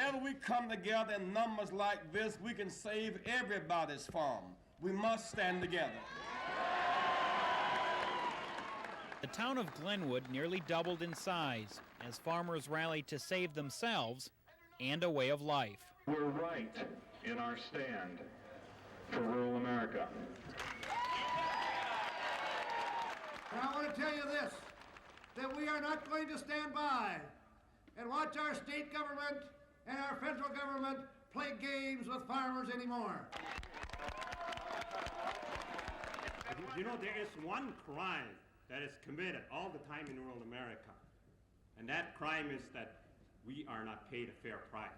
whenever we come together in numbers like this, we can save everybody's farm. We must stand together. The town of Glenwood nearly doubled in size as farmers rallied to save themselves and a way of life. We're right in our stand for rural America. And I want to tell you this, that we are not going to stand by and watch our state government and our federal government play games with farmers anymore. You know, there is one crime that is committed all the time in rural America, and that crime is that we are not paid a fair price.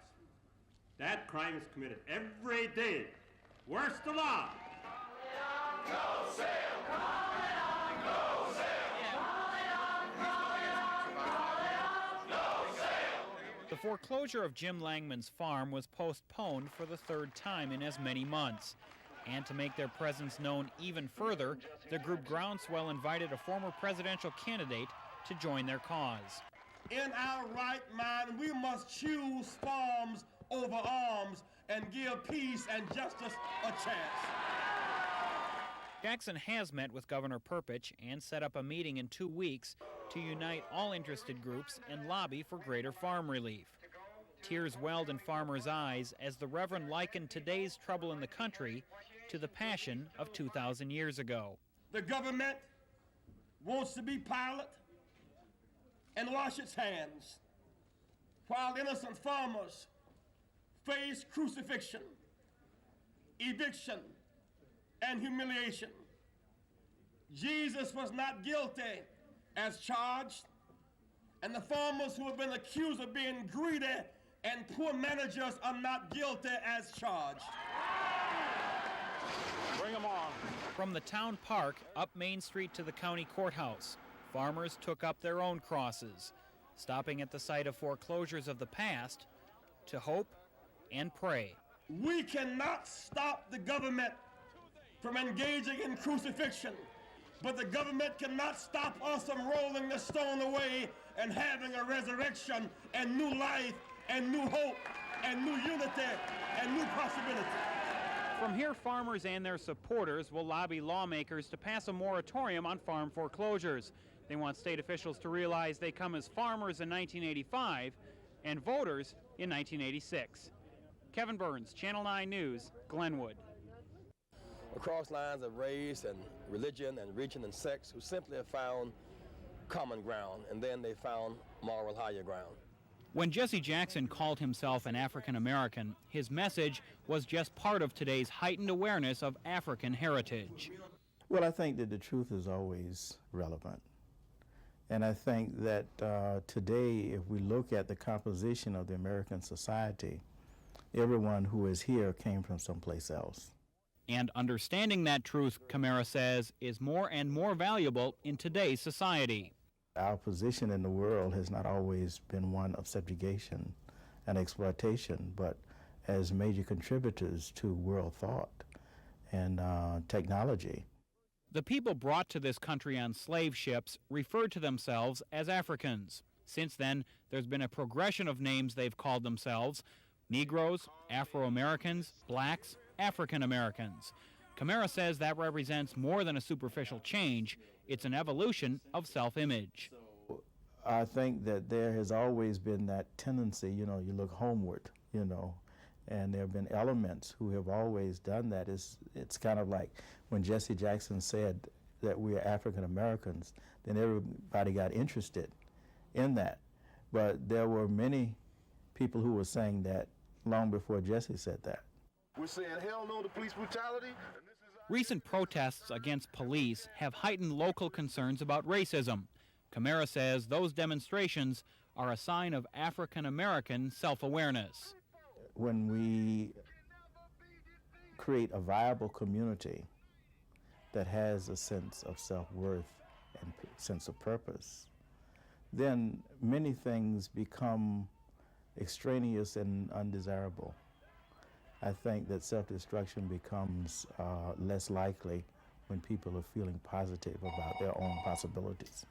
That crime is committed every day. Where's the law? Go sale! Call it on! Go sale! Call it on! Call it on! Go sale! The foreclosure of Jim Langman's farm was postponed for the third time in as many months. And to make their presence known even further, the group Groundswell invited a former presidential candidate to join their cause. In our right mind, we must choose farms over arms and give peace and justice a chance. Jackson has met with Governor Perpich and set up a meeting in 2 weeks to unite all interested groups and lobby for greater farm relief. Tears welled in farmers' eyes as the Reverend likened today's trouble in the country to the passion of 2,000 years ago. The government wants to be Pilate and wash its hands, while innocent farmers face crucifixion, eviction, and humiliation. Jesus was not guilty as charged, and the farmers who have been accused of being greedy and poor managers are not guilty as charged. Bring them on. From the town park up Main Street to the county courthouse, farmers took up their own crosses, stopping at the site of foreclosures of the past to hope and pray. We cannot stop the government from engaging in crucifixion, but the government cannot stop us from rolling the stone away and having a resurrection and new life and new hope and new unity and new possibility. From here, farmers and their supporters will lobby lawmakers to pass a moratorium on farm foreclosures. They want state officials to realize they come as farmers in 1985 and voters in 1986. Kevin Burns, Channel 9 News, Glenwood. Across lines of race and religion and region and sex, who simply have found common ground, and then they found moral higher ground. When Jesse Jackson called himself an African American, his message was just part of today's heightened awareness of African heritage. Well, I think that the truth is always relevant. And I think that today, if we look at the composition of the American society, everyone who is here came from someplace else. And understanding that truth, Camara says, is more and more valuable in today's society. Our position in the world has not always been one of subjugation and exploitation, but as major contributors to world thought and technology. The people brought to this country on slave ships referred to themselves as Africans. Since then, there's been a progression of names they've called themselves: Negroes, Afro-Americans, blacks, African Americans. Camara says that represents more than a superficial change. It's an evolution of self-image. I think that there has always been that tendency, you look homeward, and there have been elements who have always done that. It's kind of like when Jesse Jackson said that we are African Americans, then everybody got interested in that. But there were many people who were saying that long before Jesse said that. We're saying hell no to police brutality. Recent protests against police have heightened local concerns about racism. Camara says those demonstrations are a sign of African American self-awareness. When we create a viable community that has a sense of self-worth and sense of purpose, then many things become extraneous and undesirable. I think that self-destruction becomes less likely when people are feeling positive about their own possibilities.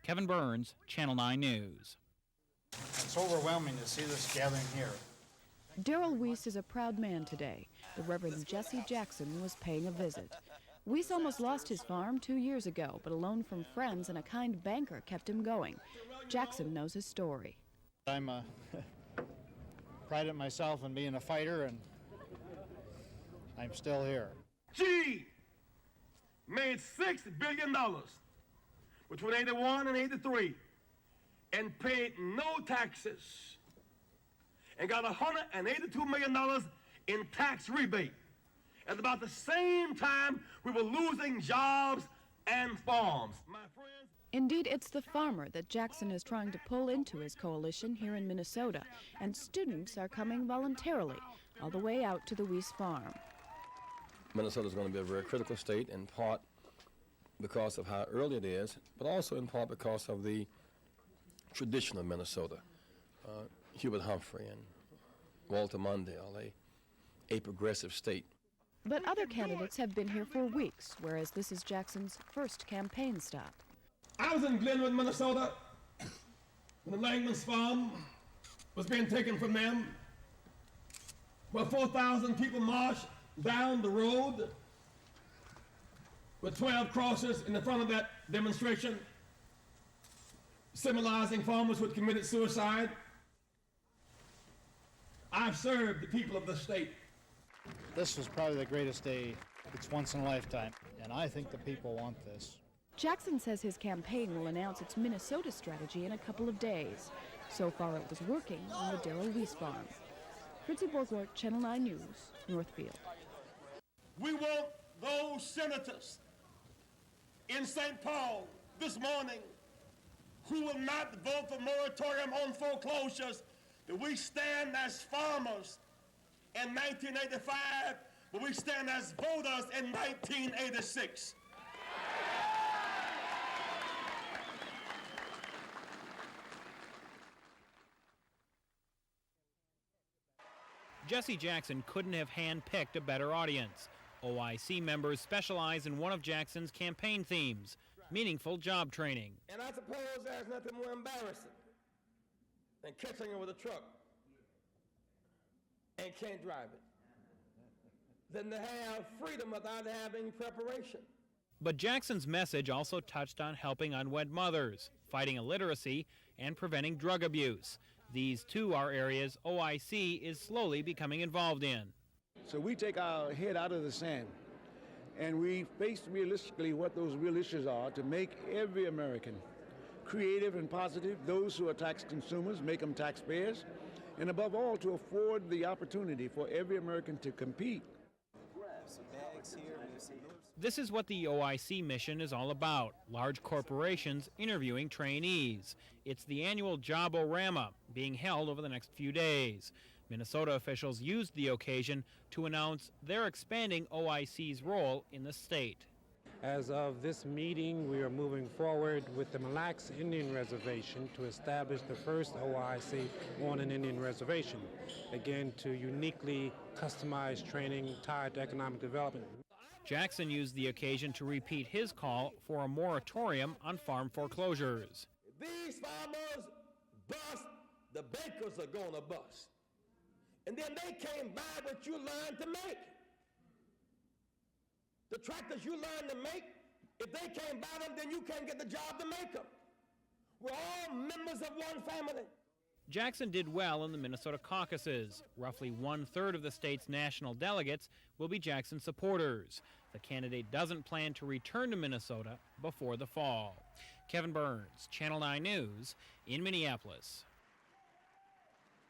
Kevin Burns, Channel 9 News. It's overwhelming to see this gathering here. Darrell Weiss is a proud man today. The Reverend Jesse Jackson was paying a visit. Weiss almost lost his farm 2 years ago, but a loan from friends and a kind banker kept him going. Jackson knows his story. I'm prided myself in being a fighter, and I'm still here. G made $6 billion between 81 and 83 and paid no taxes and got $182 million in tax rebate. At about the same time, we were losing jobs and farms. My friends. Indeed, it's the farmer that Jackson is trying to pull into his coalition here in Minnesota, and students are coming voluntarily all the way out to the Weiss farm. Minnesota is going to be a very critical state, in part because of how early it is, but also in part because of the tradition of Minnesota. Hubert Humphrey and Walter Mondale, a progressive state. But other candidates have been here for weeks, whereas this is Jackson's first campaign stop. I was in Glenwood, Minnesota, when the Langman's farm was being taken from them, where 4,000 people marched down the road with 12 crosses in the front of that demonstration, symbolizing farmers who had committed suicide. I've served the people of the state. This was probably the greatest day. It's once in a lifetime, and I think the people want this. Jackson says his campaign will announce its Minnesota strategy in a couple of days. So far, it was working on the Darrell Weiss farm. Fritzy Borgwart, Channel 9 News, Northfield. We want those senators in St. Paul this morning who will not vote for moratorium on foreclosures, that we stand as farmers in 1985, but we stand as voters in 1986. Jesse Jackson couldn't have handpicked a better audience. OIC members specialize in one of Jackson's campaign themes, meaningful job training. And I suppose there's nothing more embarrassing than catching her with a truck and can't drive it than to have freedom without having preparation. But Jackson's message also touched on helping unwed mothers, fighting illiteracy, and preventing drug abuse. These two are areas OIC is slowly becoming involved in. So we take our head out of the sand and we face realistically what those real issues are to make every American creative and positive. Those who are tax consumers, make them taxpayers, and above all, to afford the opportunity for every American to compete. This is what the OIC mission is all about, large corporations interviewing trainees. It's the annual Job-O-Rama being held over the next few days. Minnesota officials used the occasion to announce they're expanding OIC's role in the state. As of this meeting, we are moving forward with the Mille Lacs Indian Reservation to establish the first OIC on an Indian reservation, again to uniquely customize training tied to economic development. Jackson used the occasion to repeat his call for a moratorium on farm foreclosures. These farmers bust, the bankers are going to bust. And then they can't buy what you learned to make. The tractors you learned to make, if they can't buy them, then you can't get the job to make them. We're all members of one family. Jackson did well in the Minnesota caucuses. Roughly 1/3 of the state's national delegates will be Jackson supporters. The candidate doesn't plan to return to Minnesota before the fall. Kevin Burns, Channel 9 News, in Minneapolis.